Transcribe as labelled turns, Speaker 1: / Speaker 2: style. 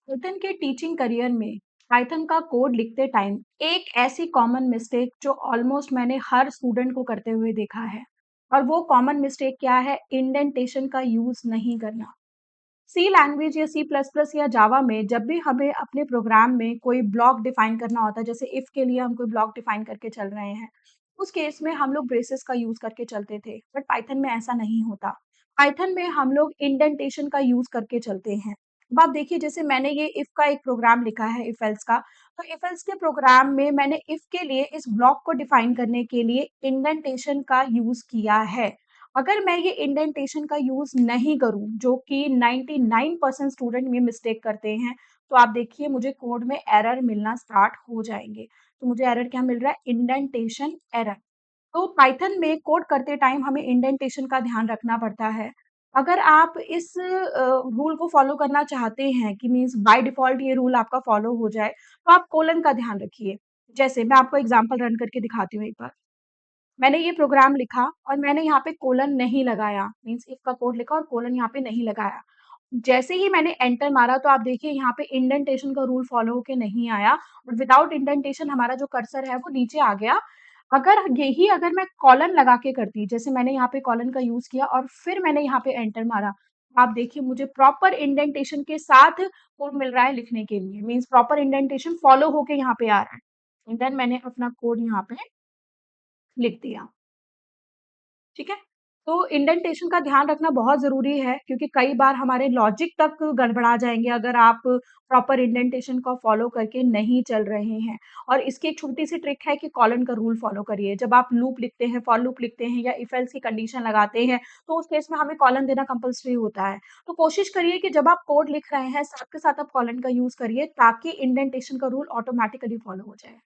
Speaker 1: Python के teaching career में Python का कोड लिखते टाइम एक ऐसी कॉमन मिस्टेक जो ऑलमोस्ट मैंने हर स्टूडेंट को करते हुए देखा है। और वो कॉमन मिस्टेक क्या है? इंडेंटेशन का यूज नहीं करना। सी लैंग्वेज या सी प्लस प्लस या जावा में जब भी हमें अपने प्रोग्राम में कोई ब्लॉक डिफाइन करना होता है, जैसे इफ के लिए हम कोई ब्लॉक डिफाइन करके चल रहे हैं, उस केस में हम लोग ब्रेसेस का यूज करके चलते थे, बट पाइथन में ऐसा नहीं होता। पाइथन में हम लोग इंडेंटेशन का यूज करके चलते हैं। अब आप देखिए, जैसे मैंने ये इफ का एक प्रोग्राम लिखा है, इफ एल्स का। तो इफ एल्स के प्रोग्राम में मैंने इफ के लिए इस ब्लॉक को डिफाइन करने के लिए इंडेंटेशन का यूज किया है। अगर मैं ये इंडेंटेशन का यूज़ नहीं करूँ, जो कि 99% स्टूडेंट ये मिस्टेक करते हैं, तो आप देखिए मुझे कोड में एरर मिलना स्टार्ट हो जाएँगे। तो मुझे एरर क्या मिल रहा है? Indentation error. तो पाइथन में कोड करते टाइम हमें इंडेंटेशन का ध्यान रखना पड़ता है। अगर आप इस रूल को फ़ॉलो करना चाहते हैं कि मीन्स बाय डिफ़ॉल्ट ये रूल आपका फ़ॉलो हो जाए, तो आप कोलन का ध्यान रखिए। जैसे मैं आपको एग्ज़ाम्पल रन करके दिखाती हूँ एक बार। मैंने ये प्रोग्राम लिखा और मैंने यहाँ पे कोलन नहीं लगाया, मीन्स इफ का कोड लिखा और कोलन यहाँ पे नहीं लगाया। जैसे ही मैंने एंटर मारा तो आप देखिए यहाँ पे इंडेंटेशन का रूल फॉलो होके नहीं आया और विदाउट इंडेंटेशन हमारा जो कर्सर है वो नीचे आ गया। अगर मैं कॉलन लगा के करती, जैसे मैंने यहाँ पे कॉलन का यूज़ किया और फिर मैंने यहाँ पे एंटर मारा, आप देखिए मुझे प्रॉपर इंडेंटेशन के साथ कोड मिल रहा है लिखने के लिए, मीन्स प्रॉपर इंडेंटेशन फॉलो होके यहाँ पे आ रहा है। एंड देन मैंने अपना कोड यहाँ पे लिख दिया। ठीक है? तो इंडेंटेशन का ध्यान रखना बहुत ज़रूरी है, क्योंकि कई बार हमारे लॉजिक तक गड़बड़ा जाएँगे अगर आप प्रॉपर इंडेंटेशन को फ़ॉलो करके नहीं चल रहे हैं। और इसकी एक छोटी-सी ट्रिक है कि कॉलन का रूल फ़ॉलो करिए। जब आप लूप लिखते हैं, फॉर लूप लिखते हैं या इफ एल्स की कंडीशन लगाते हैं, तो उस केस में हमें कॉलन देना कंपल्सरी होता है। तो कोशिश करिए कि जब आप कोड लिख रहे हैं, साथ के साथ आप कॉलन का यूज़ करिए ताकि इंडेंटेशन का रूल ऑटोमैटिकली फ़ॉलो हो जाए।